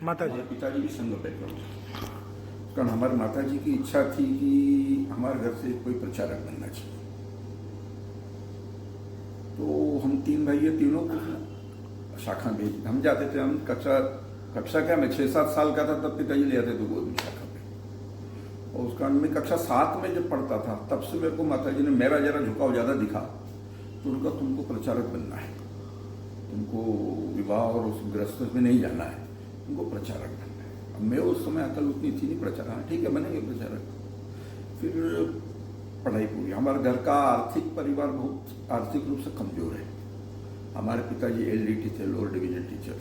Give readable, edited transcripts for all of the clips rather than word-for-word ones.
माता जी? हमारे पिताजी भी सिंगल बैकग्राउंड थे, कारण हमारे माता जी की इच्छा थी कि हमारे घर से कोई प्रचारक बनना चाहिए। तो हम तीन भाई है, तीनों को शाखा भेज, हम जाते थे। हम कक्षा क्या, मैं 6-7 साल का था तब पिताजी ले आते थे गोद में शाखा पे। और उस कारण में कक्षा 7 में जब पढ़ता था तब से मेरे को माता जी ने, मेरा जरा झुकाव ज़्यादा दिखा तो उनका तुमको प्रचारक बनना है, तुमको विवाह और उस गृहस्थ में नहीं जाना है, तुमको प्रचारक बनना है। अब मैं उस समय अकल उतनी थी नहीं, प्रचारक हाँ ठीक है बनेंगे प्रचारक। फिर पढ़ाई पूरी। हमारे घर का आर्थिक परिवार बहुत आर्थिक रूप से कमजोर है। हमारे पिताजी LDT थे, लोअर डिवीजन टीचर।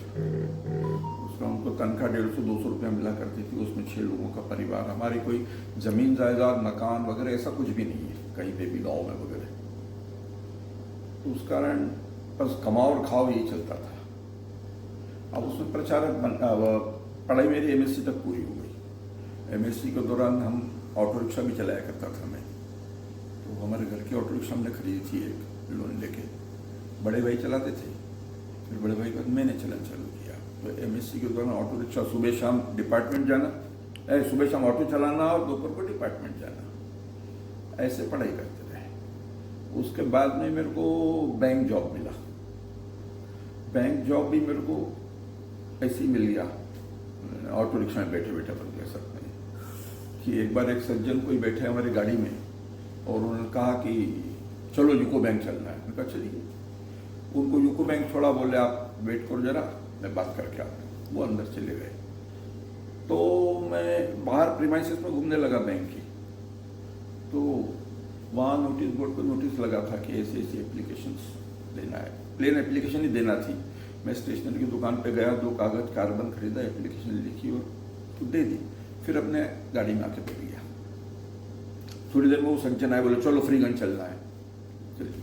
उसका उनको तनख्वाह 150-200 रुपया मिला करती थी, उसमें 6 लोगों का परिवार। हमारी कोई जमीन जायदाद मकान वगैरह ऐसा कुछ भी नहीं है कहीं पे भी, गाँव में वगैरह। तो उस कारण बस कमाओ और खाओ यही चलता था। अब उसमें प्रचारक पढ़ाई मेरी MSc तक पूरी हो गई। MSc के दौरान हम ऑटो रिक्शा भी चलाया करता था मैं। तो हमारे घर की ऑटो रिक्शा हमने खरीदी थी एक, लोन लेके। बड़े भाई चलाते थे, फिर बड़े भाई के बाद मैंने चलन चालू किया। तो MSc के दौरान ऑटो रिक्शा, सुबह शाम डिपार्टमेंट जाना, सुबह शाम ऑटो चलाना और दोपहर को डिपार्टमेंट जाना, ऐसे पढ़ाई करते रहे। उसके बाद में मेरे को बैंक जॉब मिला। बैंक जॉब भी मेरे को ऐसे ही मिल गया, ऑटो रिक्शा में बैठे बैठे बन गया सब में। कि एक बार एक सज्जन कोई बैठे हमारी गाड़ी में और उन्होंने कहा कि चलो यूको बैंक चलना है। मैंने कहा चलिए। उनको यूको बैंक छोड़ा, बोले आप वेट करो जरा, मैं बात करके आता हूँ। वो अंदर चले गए। तो मैं बाहर प्रीमाइसेस में घूमने लगा बैंक की। तो वहाँ नोटिस बोर्ड पर नोटिस लगा था कि ऐसी ऐसी एप्लीकेशंस देना है, प्लेन एप्लीकेशन ही देना थी। मैं स्टेशनरी की दुकान पे गया, 2 कागज कार्बन खरीदा, एप्लीकेशन लिखी और तो दे दी। फिर अपने गाड़ी में आके बैठ गया। थोड़ी देर में वो सज्जन आए, बोले चलो फ्रीगंज चलना है। चलिए।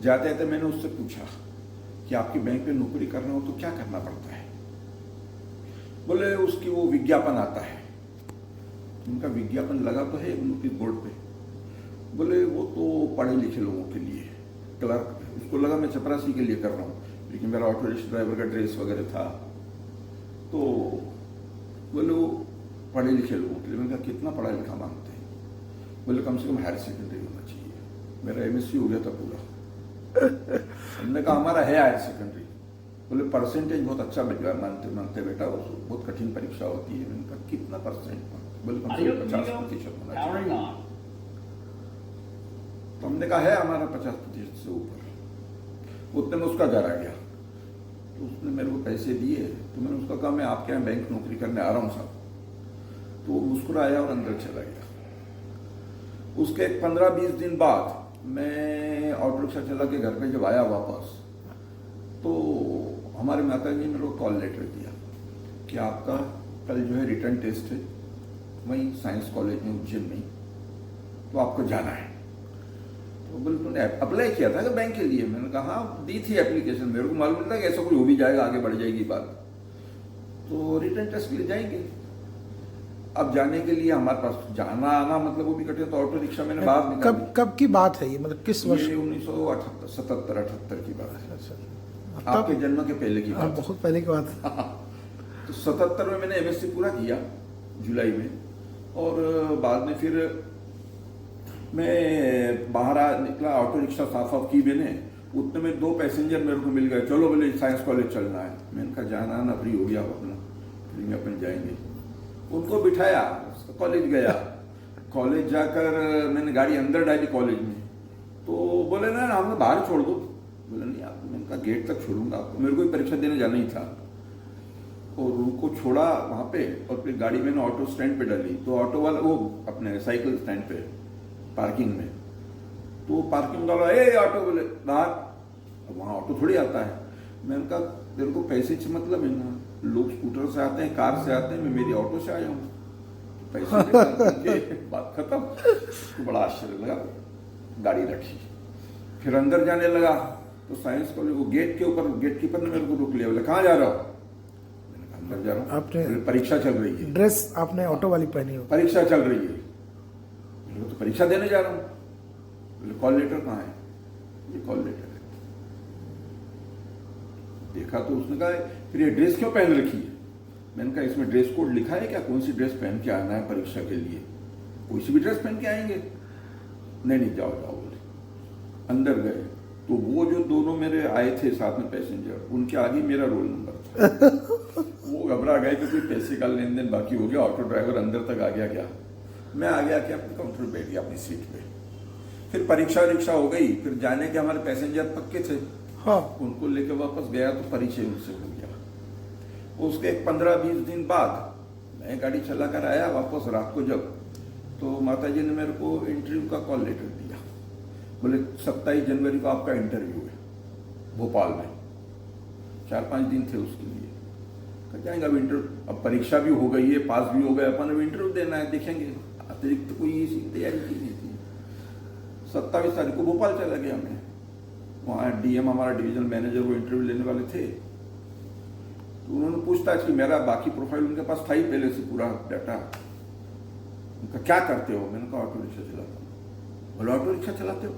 जाते जाते मैंने उससे पूछा कि आपकी बैंक में नौकरी करना हो तो क्या करना पड़ता है? बोले उसकी वो विज्ञापन आता है। उनका विज्ञापन लगा तो है नोटिस बोर्ड पे। बोले वो तो पढ़े लिखे लोगों के लिए, क्लर्क। उसको लगा मैं चपरासी के लिए कर रहा हूँ, लेकिन मेरा ऑटो रिक्शा ड्राइवर का ड्रेस वगैरह था। तो बोले वो पढ़े लिखे लोगों के लिए। मैंने कहा कितना पढ़ा लिखा मांगते हैं? बोले कम से कम हायर सेकेंडरी होना चाहिए। मेरा MSc हो गया था पूरा। हमने कहा हमारा है हायर सेकेंडरी। बोले परसेंटेज बहुत अच्छा मानते बेटा, वो बहुत कठिन परीक्षा होती है। मैंने कहा कितना परसेंट? बोले कम से कम 50% होना चाहिए। तो हमने कहा है हमारा 50% से ऊपर। उतने में उसका घर आ गया। तो उसने मेरे को पैसे दिए। तो मैंने उसका कहा मैं आपके यहाँ बैंक नौकरी करने आ रहा हूँ साहब। तो वो मुस्कुराया और अंदर चला गया। उसके 15-20 दिन बाद मैं ऑटो रिक्शा चला के घर पे जब आया वापस, तो हमारे माता जी ने मेरे को कॉल लेटर दिया कि आपका कल जो है रिटर्न टेस्ट है वहीं साइंस कॉलेज में उज्जैन में, तो आपको जाना है। तो बोले तूने अप्लाई किया था कि बैंक के लिए? मैंने कहा हाँ दी थी एप्लीकेशन। मेरे को मालूम था कि ऐसा कोई हो भी जाएगा, आगे बढ़ जाएगी बात। तो रिटर्न टेस्ट के लिए जाएंगे। अब जाने के लिए हमारे पास जाना आना मतलब वो भी कटे। तो ऑटो रिक्शा मैंने बाहर निकाली। कब की बात है ये, मतलब किस वर्ष? 1977-78 की बात है। अच्छा, आपके जन्म के पहले की बात। बहुत पहले की बात। तो 77 में मैंने MSc पूरा किया जुलाई में। और बाद में फिर मैं बाहर निकला, ऑटो रिक्शा साफ की मैंने। उतने में 2 पैसेंजर मेरे को मिल गए। चलो बोले साइंस कॉलेज चलना है। मैंने कहा जाना आना फ्री हो गया अपना, फ्री में अपन जाएंगे। उनको बिठाया, कॉलेज गया। कॉलेज जाकर मैंने गाड़ी अंदर डाली कॉलेज में। तो बोले ना हमें बाहर छोड़ दो। बोले नहीं आप, मैंने कहा गेट तक छोड़ूंगा आपको, मेरे को भी परीक्षा देने जाना ही था। और उनको छोड़ा वहां पे और फिर गाड़ी मैंने ऑटो स्टैंड पे डाली। तो ऑटो वाला वो अपने साइकिल स्टैंड पे पार्किंग में, तो पार्किंग वाला ए ऑटो, बोले बाहर। अब वहाँ ऑटो थोड़ी आता है। मैंने कहा तेरे को पैसे से मतलब है ना, लोग स्कूटर से आते हैं, कार से आते हैं, मैं मेरी ऑटो से आया हूँ, पैसे देकर बात खत्म। तो बड़ा आश्चर्य लगा। गाड़ी रखी, फिर अंदर जाने लगा। तो साइंस कॉलेज वो गेट के ऊपर गेट कीपर ने मेरे को रोक लिया। बोले कहाँ जा रहा हो? मैंने कहा अंदर जा रहा हूँ। आपने परीक्षा चल रही है। ड्रेस आपने ऑटो वाली पहनी हो? परीक्षा चल रही है। तो परीक्षा देने जा रहा हूँ। बोले कॉल लेटर कहाँ है? ये कॉल लेटर है। देखा तो उसने कहा फिर ये ड्रेस क्यों पहन रखी है? मैंने कहा इसमें ड्रेस कोड लिखा है क्या, कौन सी ड्रेस पहन के आना है परीक्षा के लिए? कोई सी भी ड्रेस पहन के आएंगे? नहीं जाओ बोले। अंदर गए तो वो जो दोनों मेरे आए थे साथ में पैसेंजर, उनके आगे मेरा रोल नंबर था। वो घबरा गए कि कोई पैसे का लेन देन बाकी हो गया, ऑटो ड्राइवर अंदर तक आ गया क्या? मैं आ गया कि अपने काउंटर पे बैठ गया अपनी सीट पे। फिर परीक्षा हो गई, फिर जाने के हमारे पैसेंजर पक्के थे, हाँ उनको लेके वापस गया तो परिचय उनसे हो गया। उसके 15-20 दिन बाद मैं गाड़ी चला कर आया वापस रात को जब, तो माता जी ने मेरे को इंटरव्यू का कॉल लेटर दिया। बोले 27 जनवरी को आपका इंटरव्यू है भोपाल में। 4-5 दिन थे उसके लिए। कह जाएंगे अब इंटरव्यू, अब परीक्षा भी हो गई है, पास भी हो गए अपन, अब इंटरव्यू देना है, देखेंगे। अतिरिक्त तो कोई ऐसी तैयारी की नहीं थी। 27 तारीख को भोपाल चला गया मैं। वहाँ डीएम हमारा डिवीजन मैनेजर वो इंटरव्यू लेने वाले थे, तो उन्होंने पूछताछ की। मेरा बाकी प्रोफाइल उनके पास था ही पहले से पूरा डाटा। उनका क्या करते हो? मैंने कहा ऑटो रिक्शा चलाता हूँ। बोले ऑटो रिक्शा चलाते हो?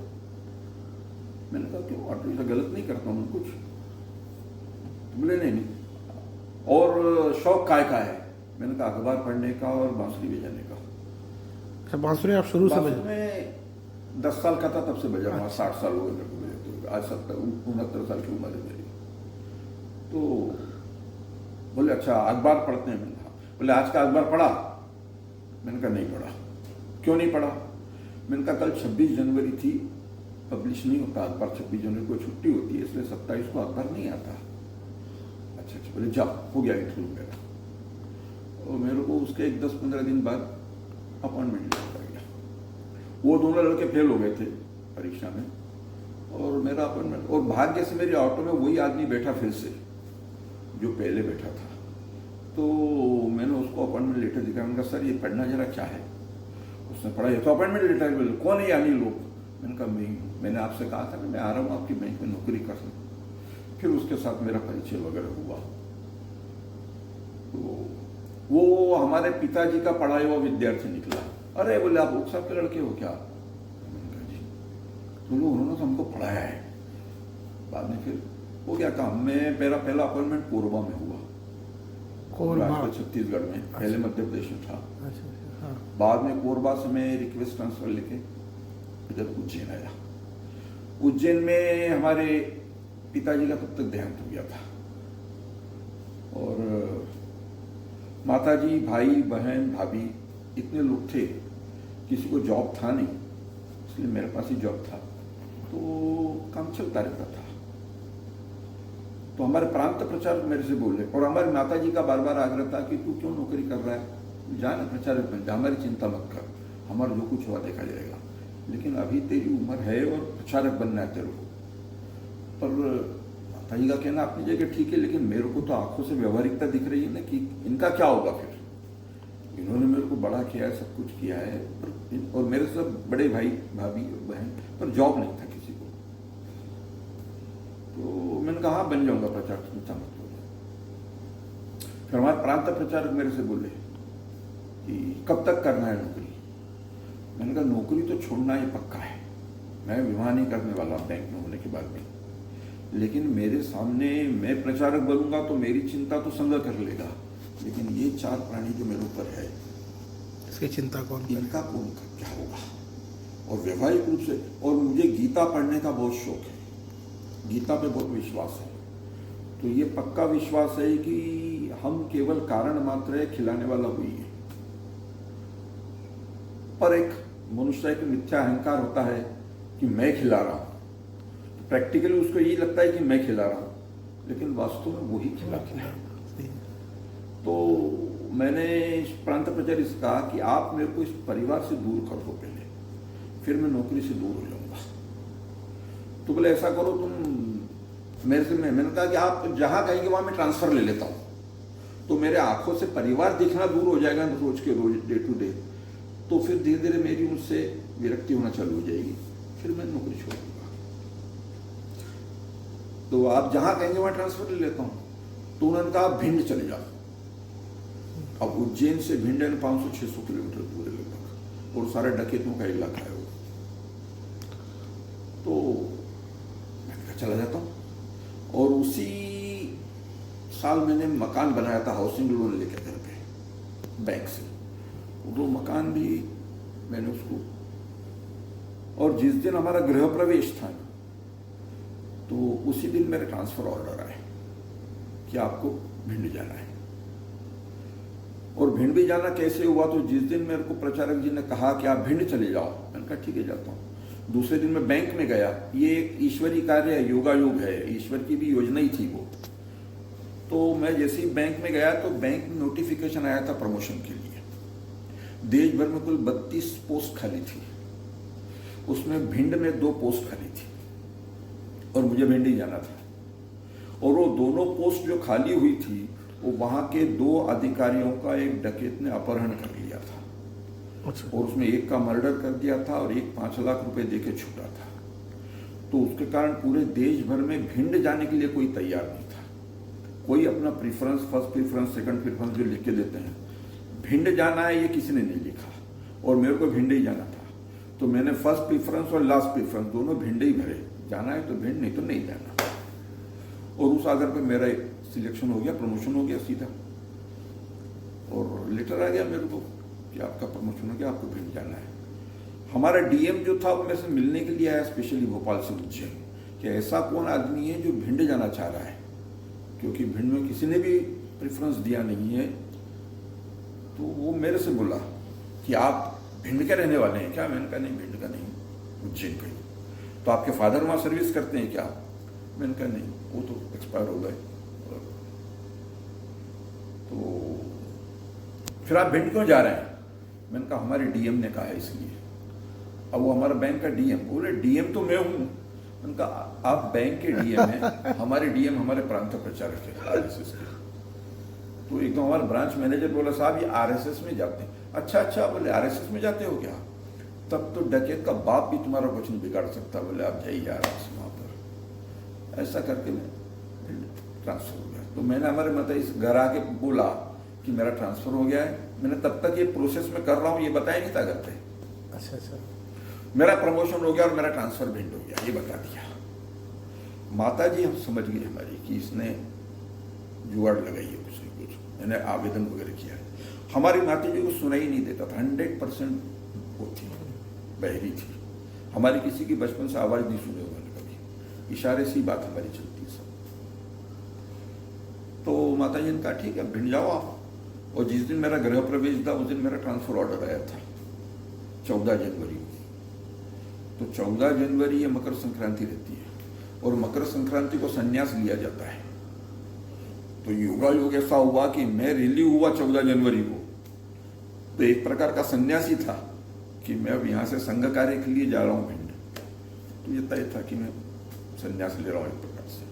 मैंने कहा क्यों, ऑटो रिक्शा गलत नहीं करता हूँ कुछ। बोले नहीं। और शौक काय का है? मैंने कहा अखबार पढ़ने का और बांसुरी बजाने का। अच्छा, बांसुरी आप शुरू से बजा? मैं 10 साल का था तब से बजा रहा। 60 साल हो गए मेरे को बजाते। आज 69 साल की उम्र है मेरी। तो बोले अच्छा अखबार पढ़ते हैं? मैंने कहा। बोले आज का अखबार पढ़ा? मैंने कहा नहीं पढ़ा। क्यों नहीं पढ़ा? मैंने कहा कल 26 जनवरी थी, पब्लिश नहीं होता अखबार, 26 जनवरी को छुट्टी होती है, इसलिए 27 को अखबार नहीं आता। अच्छा बोले जाओ, हो गया इंटरव्यू मेरा। और मेरे को उसके 10-15 दिन बाद अपॉइंटमेंट लिया गया। वो दोनों लड़के फेल हो गए थे परीक्षा में, और मेरा अपॉइंटमेंट। और भाग्य से मेरी ऑटो में वही आदमी बैठा फिर से जो पहले बैठा था। तो मैंने उसको अपॉइंटमेंट लेटर दिखाया। मैंने कहा सर ये पढ़ना जरा क्या है? उसने पढ़ा, ये तो अपॉइंटमेंट लेटर। बोले कौन है यानी लोग? मैंने कहा मैंने आपसे कहा था कि मैं आ रहा हूँ आपकी बैंक में नौकरी करने। फिर उसके साथ मेरा परिचय वगैरह हुआ। तो वो हमारे पिताजी का पढ़ाया हुआ विद्यार्थी निकला। अरे बोले आप उक साहब के लड़के हो क्या? मैंने कहा जी। तो उन्होंने तो हमको पढ़ाया है। बाद में फिर हो गया काम। में मेरा पहला अपॉइंटमेंट कोरबा में हुआ, छत्तीसगढ़ में। पहले मध्य प्रदेश में था। हाँ। बाद में कोरबा से मैं रिक्वेस्ट ट्रांसफर लेके इधर उज्जैन आया। उज्जैन में हमारे पिताजी का तब तक देहांत हो गया था, और माताजी, भाई, बहन, भाभी इतने लोग थे, किसी को जॉब था नहीं, इसलिए मेरे पास ही जॉब था, तो काम चलता रहता था। तो हमारे प्रांत प्रचारक मेरे से बोले, और हमारी माताजी का बार बार आग्रह था कि तू क्यों नौकरी कर रहा है, जा ना प्रचारक बन जा, हमारी चिंता मत कर, हमारा जो कुछ हुआ देखा जाएगा, लेकिन अभी तेरी उम्र है और प्रचारक बनना है तेरे को। पर माताजी का कहना अपनी जगह ठीक है, लेकिन मेरे को तो आंखों से व्यवहारिकता दिख रही है ना कि इनका क्या होगा। फिर इन्होंने मेरे को बड़ा किया है, सब कुछ किया है, और मेरे सब बड़े भाई, भाभी और बहन, पर जॉब नहीं था किसी को। तो मैंने कहा हाँ बन जाऊंगा प्रचारक, चिंता मत करो। फिर हमारे प्रांत प्रचारक मेरे से बोले कि कब तक करना है नौकरी? मैंने कहा नौकरी तो छोड़ना ही पक्का है, मैं विवाह नहीं करने वाला बैंक में होने के बाद भी, लेकिन मेरे सामने मैं प्रचारक बनूंगा तो मेरी चिंता तो संघ कर लेगा, लेकिन ये 4 प्राणी जो मेरे ऊपर है इसकी चिंता कौन करे? इनका कौन क्या होगा। और व्यवहारिक रूप से, और मुझे गीता पढ़ने का बहुत शौक है, गीता पे बहुत विश्वास है, तो ये पक्का विश्वास है कि हम केवल कारण मात्र है, खिलाने वाला वही है। पर एक मनुष्य का मिथ्या अहंकार होता है कि मैं खिला रहा हूं, तो प्रैक्टिकली उसको यही लगता है कि मैं खिला रहा हूं, लेकिन वास्तव में वही खिलाता है। तो मैंने इस प्रांत प्रचारी से कहा कि आप मेरे को इस परिवार से दूर कर दो पहले, फिर मैं नौकरी से दूर हो जाऊंगा। तो बोले ऐसा करो तुम मेरे से, मैंने कहा कि आप जहां कहेंगे वहां मैं ट्रांसफर ले लेता हूं, तो मेरे आंखों से परिवार दिखना दूर हो जाएगा रोज के रोज, डे टू डे, तो फिर धीरे धीरे मेरी उनसे विरक्ति होना चालू हो जाएगी, फिर मैं नौकरी छोड़ दूंगा। तो आप जहां कहेंगे वहां ट्रांसफर ले लेता हूं। तो उन्होंने कहा भिंड चले जाओ। अब उज्जैन से भिंड 500-600 किलोमीटर दूर है लगभग, और सारा डकैतों का इलाका है वो। तो मैं चला जाता हूं, और उसी साल मैंने मकान बनाया था हाउसिंग लोन लेके घर पे बैंक से। वो मकान भी मैंने उसको, और जिस दिन हमारा गृह प्रवेश था तो उसी दिन मेरे ट्रांसफर ऑर्डर आए कि आपको भिंड जाना है। और भिंड भी जाना कैसे हुआ, तो जिस दिन मेरे को प्रचारक जी ने कहा कि आप भिंड चले जाओ, मैंने कहा ठीक है जाता हूँ। दूसरे दिन मैं बैंक में गया, ये एक ईश्वरी कार्य है, योगायोग है, ईश्वर की भी योजना ही थी वो। तो मैं जैसे ही बैंक में गया तो बैंक में नोटिफिकेशन आया था प्रमोशन के लिए। देश भर में कुल 32 पोस्ट खाली थी, उसमें भिंड में 2 पोस्ट खाली थी और मुझे भिंड ही जाना था। और वो दोनों पोस्ट जो खाली हुई थी वो वहां के 2 अधिकारियों का एक डकैत ने अपहरण कर लिया था। अच्छा। और उसमें एक का मर्डर कर दिया था और एक 5 लाख रुपए देके छूटा था। तो उसके कारण पूरे देश भर में भिंड जाने के लिए कोई तैयार नहीं था। कोई अपना preference, first preference, second preference जो लिख के देते हैं, भिंड जाना है ये किसी ने नहीं लिखा और मेरे को भिंड ही जाना था। तो मैंने फर्स्ट प्रीफरेंस और लास्ट प्रीफरेंस दोनों भिंड ही भरे, जाना है तो भिंड, नहीं तो नहीं जाना। और उस आधार पे मेरा सिलेक्शन हो गया, प्रमोशन हो गया सीधा, और लेटर आ गया मेरे को कि आपका प्रमोशन हो गया, आपको भिंड जाना है। हमारा डीएम जो था वो मेरे से मिलने के लिए आया स्पेशली भोपाल से उज्जैन, कि ऐसा कौन आदमी है जो भिंड जाना चाह रहा है, क्योंकि भिंड में किसी ने भी प्रेफरेंस दिया नहीं है। तो वो मेरे से बोला कि आप भिंड के रहने वाले हैं क्या? मैंने कहा नहीं, भिंड का नहीं, उज्जैन का ही। तो आपके फादर वहां सर्विस करते हैं क्या? मैंने कहा नहीं, वो तो एक्सपायर हो गए। तो फिर आप भिंड क्यों जा रहे हैं? मैंने कहा हमारे डीएम ने कहा है इसलिए। अब वो हमारा बैंक का डीएम, बोले डीएम तो मैं हूं। मैंने कहा आप बैंक के डीएम हैं, हमारे डीएम हमारे प्रांत प्रचारक है आरएसएस के। तो एकदम हमारा ब्रांच मैनेजर बोला साहब ये आरएसएस में जाते हैं। अच्छा, बोले आरएसएस में जाते हो क्या? तब तो डकैत का बाप भी तुम्हारा कुछ नहीं बिगाड़ सकता। बोले आप जाइए आराम से वहां पर। ऐसा करके मैं ट्रांसफर हो गया। तो मैंने हमारे मतलब इस घर आके बोला कि मेरा ट्रांसफर हो गया है। मैंने तब तक ये प्रोसेस में कर रहा हूँ ये बताया नहीं था घर पे। अच्छा। मेरा प्रमोशन हो गया और मेरा ट्रांसफर भिंड हो गया, ये बता दिया। माता जी हम समझ गई हमारी कि इसने जुगाड़ लगाई है कुछ न कुछ। मैंने आवेदन वगैरह किया है। हमारी माता जी को सुनाई नहीं देता था, 100% वो थी, बहरी थी। हमारी किसी की बचपन से आवाज नहीं सुने उन्होंने कभी, इशारे से ही बात हमारी चलती सब। तो माता जी ने कहा ठीक है भिंड जाओ आप। और जिस दिन मेरा गृह प्रवेश था उस दिन मेरा ट्रांसफर ऑर्डर आया था 14 जनवरी को। तो 14 जनवरी ये मकर संक्रांति रहती है और मकर संक्रांति को संन्यास लिया जाता है। तो योगा योग ऐसा हुआ कि मैं रिलीव हुआ 14 जनवरी को, तो एक प्रकार का संन्यासी था कि मैं अब यहां से संघ कार्य के लिए जा रहा हूं भिंड। तो ये तय था कि मैं संन्यास ले रहा हूं एक प्रकार से।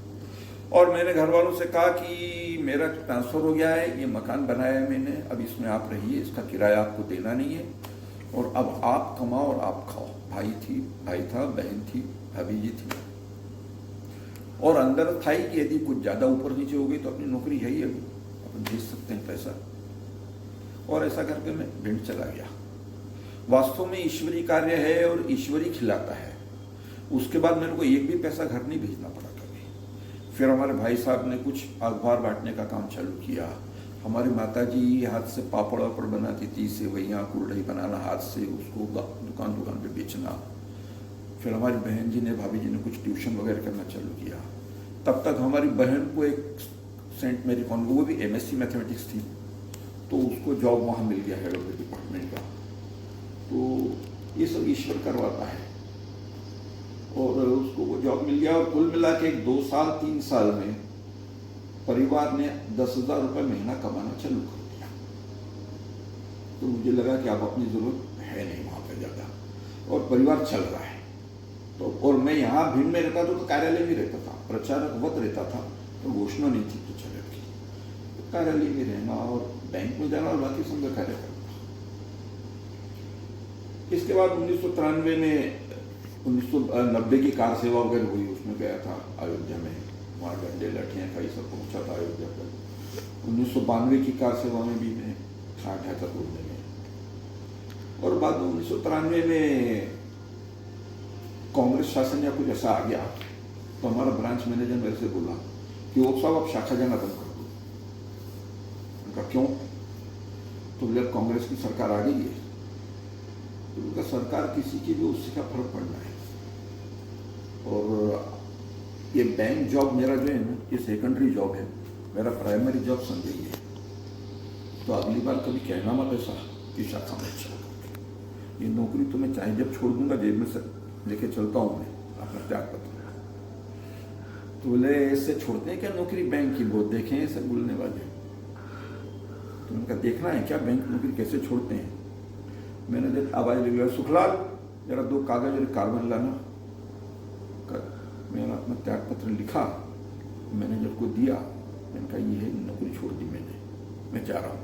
और मैंने घर वालों से कहा कि मेरा ट्रांसफर हो गया है, ये मकान बनाया है मैंने, अब इसमें आप रहिए, इसका किराया आपको देना नहीं है, और अब आप कमाओ और आप खाओ। भाई था, बहन थी, भाभी जी थी, और अंदर था ही कि यदि कुछ ज्यादा ऊपर नीचे हो गई तो अपनी नौकरी है ही, अभी अपन भेज सकते हैं पैसा। और ऐसा करके मैं भिंड चला गया। वास्तव में ईश्वरी कार्य है और ईश्वरी खिलाता है। उसके बाद मेरे को एक भी पैसा घर नहीं भेजना पड़ा कभी। फिर हमारे भाई साहब ने कुछ अखबार बांटने का काम चालू किया। हमारी माता जी हाथ से पापड़ वापड़ बनाती थी, सेवैयाँ कुरडई बनाना हाथ से, उसको दुकान पे बेचना। फिर हमारी बहन जी ने, भाभी जी ने कुछ ट्यूशन वगैरह करना चालू किया। तब तक हमारी बहन को एक सेंट मेरी कॉन्वेंट, वो भी एमएससी मैथमेटिक्स थी, तो उसको जॉब वहाँ मिल गया हेड ऑफ द डिपार्टमेंट का। तो ये सब ईश्वर करवाता है और उसको वो जॉब मिल गया। और कुल मिला के 2 साल 3 साल में परिवार ने 10,000 रुपये महीना कमाना चालू कर दिया। तो मुझे लगा कि अब अपनी जरूरत है नहीं वहाँ पर ज़्यादा, और परिवार चल रहा है। तो और मैं यहाँ भिंड में रहता तो कार्यालय में रहता था, प्रचारक वत रहता था, तो घोषणा नहीं थी प्रचारक की। तो कार्यालय में रहना और बैंक में जाना और बाकी संघ कार्य करना। इसके बाद 1993 में 1990 की कार सेवा वगैरह हुई, उसमें गया था अयोध्या में, वहाँ डंडे लाठियाँ खाई, सब पहुँचा था अयोध्या पर। 1992 की कार सेवा में भी मैं था बोलने में। और बाद में 1993 में कांग्रेस शासन या कुछ ऐसा आ गया, तो हमारा ब्रांच मैनेजर मेरे से बोला कि वो साहब आप शाखा जाना बंद कर दो। उनका क्यों? तो बोले कांग्रेस की सरकार आ गई है। तो उनका सरकार किसी की भी उससे क्या फर्क पड़ना है। और ये बैंक जॉब मेरा जो है ना, ये सेकेंडरी जॉब है, मेरा प्राइमरी जॉब संजय है। तो अगली बार कभी कहना मत ऐसा कि शाखा में चल, ये नौकरी तो मैं चाहे जब छोड़ दूंगा, जेब में से लेके चलता हूँ मैं अपना त्याग पत्र। तो बोले इससे छोड़ते हैं क्या नौकरी बैंक की? बहुत देखे हैं सब बोलने वाले। तो उनका देखना है क्या बैंक नौकरी कैसे छोड़ते हैं? मैंने जब आवाज लगी, सुखलाल जरा 2 कागज और कार्बन लाना। मैंने अपना त्याग पत्र लिखा, मैनेजर को दिया। मैंने कहा ये है, नौकरी छोड़ दी मैंने, मैं जा रहा हूँ।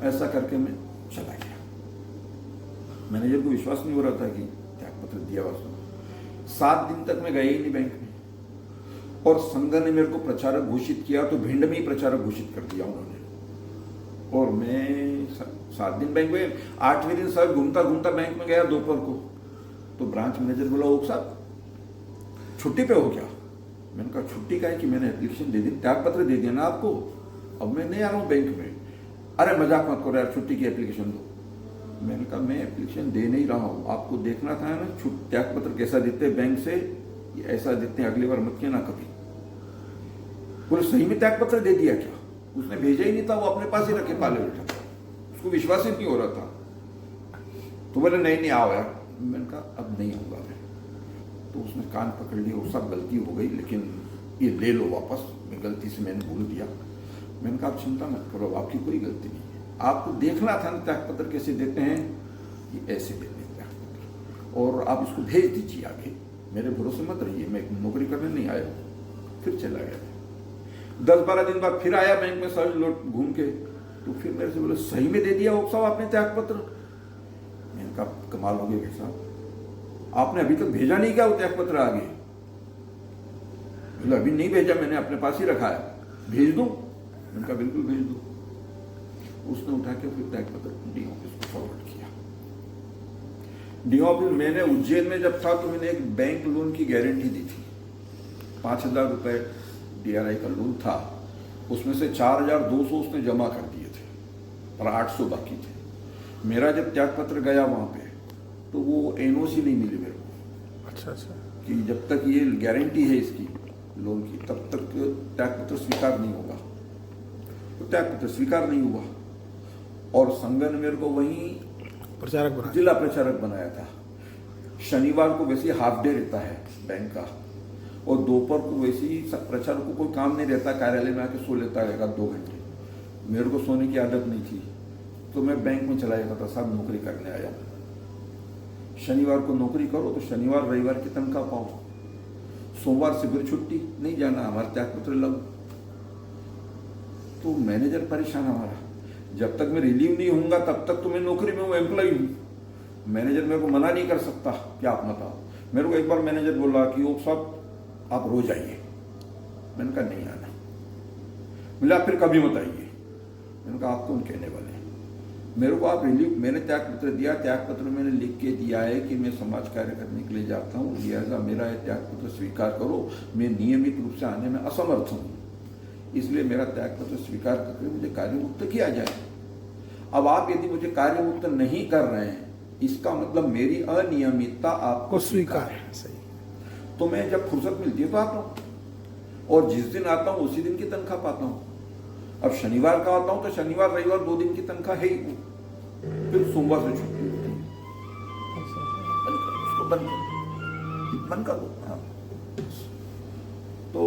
ऐसा करके मैं चला गया। मैनेजर को विश्वास नहीं हो रहा था कि त्याग पत्र दिया वास्तव। 7 दिन तक मैं गया ही नहीं बैंक में। और संघ ने मेरे को प्रचारक घोषित किया, तो भिंड में ही प्रचारक घोषित कर दिया उन्होंने। और मैं 7 दिन बैंक में, 8वें दिन सर घूमता घूमता बैंक में गया दोपहर को। तो ब्रांच मैनेजर बोला, ओक साहब छुट्टी पे हो क्या? मैंने कहा छुट्टी का है कि मैंने एप्लीकेशन दे दी, त्याग पत्र दे दिया ना आपको, अब मैं नहीं आ रहा हूँ बैंक में। अरे मजाक मत करो यार, छुट्टी की एप्लीकेशन दो। मैंने कहा मैं एप्लीकेशन दे नहीं रहा हूँ, आपको देखना था ना त्याग पत्र कैसा देते हैं बैंक से, ऐसा देते हैं, अगली बार मत कहना कभी। बोले सही में त्याग पत्र दे दिया क्या? उसने भेजा ही नहीं था, वो अपने पास ही रखे पाले बैठा था, उसको विश्वास ही नहीं हो रहा था। तो बोले नहीं आओ यार। मैंने कहा अब नहीं होगा मैं। तो उसने कान पकड़ लिया, वो सब गलती हो गई, लेकिन ये ले लो वापस, मैं गलती से मैंने बोल दिया। मैंने कहा आप चिंता मत करो, आपकी कोई गलती नहीं है, आपको देखना था ना त्याग पत्र कैसे देते हैं, ये ऐसे देते हैं त्याग पत्र, और आप इसको भेज दीजिए आगे, मेरे भरोसे मत रहिए, मैं नौकरी करने नहीं आया हूँ। फिर चला गया। 10-12 दिन बाद फिर आया बैंक में सर लोट घूम के। तो फिर मेरे से बोले सही में दे दिया ओक साहब आपने त्याग पत्र? मैंने कहा कमाल हो गया भाई साहब, आपने अभी तक भेजा नहीं क्या वो त्याग पत्र आगे? बोले अभी नहीं भेजा, मैंने अपने पास ही रखा है, भेज दूं? मैंने कहा बिल्कुल भेज दो। उसने उठा के फिर त्याग पत्र डी ऑफिस को फॉरवर्ड किया। डी ऑफिस, मैंने उज्जैन में जब था तो मैंने एक बैंक लोन की गारंटी दी थी, 5,000 रुपए DRI का लोन था, उसमें से 4,200 उसने जमा कर दिए थे और 800 बाकी थे। मेरा जब त्याग पत्र गया वहां पे, तो वो NOC नहीं मिली मेरे को। अच्छा कि जब तक ये गारंटी है इसकी लोन की, तब तक त्याग पत्र स्वीकार नहीं होगा। तो त्याग पत्र स्वीकार नहीं हुआ, और संघ ने मेरे को वहीं प्रचारक बना, जिला प्रचारक बनाया था। शनिवार को वैसे हाफ डे रहता है बैंक का, और दोपहर को वैसे ही प्रचारक को कोई काम नहीं रहता, कार्यालय में आके सो लेता है 2 घंटे। मेरे को सोने की आदत नहीं थी, तो मैं बैंक में चला जाता था, साहब नौकरी करने आया। शनिवार को नौकरी करो तो शनिवार रविवार की तनख्वाह पाओ, सोमवार से फिर छुट्टी, नहीं जाना, हमारा त्याग पत्र लगो। तो मैनेजर परेशान हमारा, जब तक मैं रिलीव नहीं होऊंगा तब तक तो मैं नौकरी में हूँ, एम्प्लॉय हूँ। मैनेजर मेरे को मना नहीं कर सकता कि आप मत आओ। मेरे को एक बार मैनेजर बोला कि ओ साहब आप रोज आइए। मैंने कहा नहीं आना। बोला फिर कभी मत आइए। मैंने कहा आप कौन कहने वाले हैं? मेरे को आप रिलीव, मैंने त्याग पत्र दिया, त्याग पत्र मैंने लिख के दिया है कि मैं समाज कार्य करने के लिए जाता हूँ, लिहाजा मेरा यह त्याग पत्र स्वीकार करो, मैं नियमित रूप से आने में असमर्थ हूँ, इसलिए मेरा त्याग पत्र स्वीकार करके मुझे कार्यमुक्त किया जाए। अब आप यदि मुझे कार्यमुक्त नहीं कर रहे हैं, इसका मतलब मेरी अनियमितता आपको स्वीकार है। सही। तो मैं जब फुर्सत मिलती है तो आता हूँ, और जिस दिन आता हूँ उसी दिन की तनख्वाह पाता हूँ। अब शनिवार का आता हूँ तो शनिवार रविवार 2 दिन की तनख्वाह है ही, फिर सोमवार से छुट्टी होती है। उसको बंद कर दो। हाँ। तो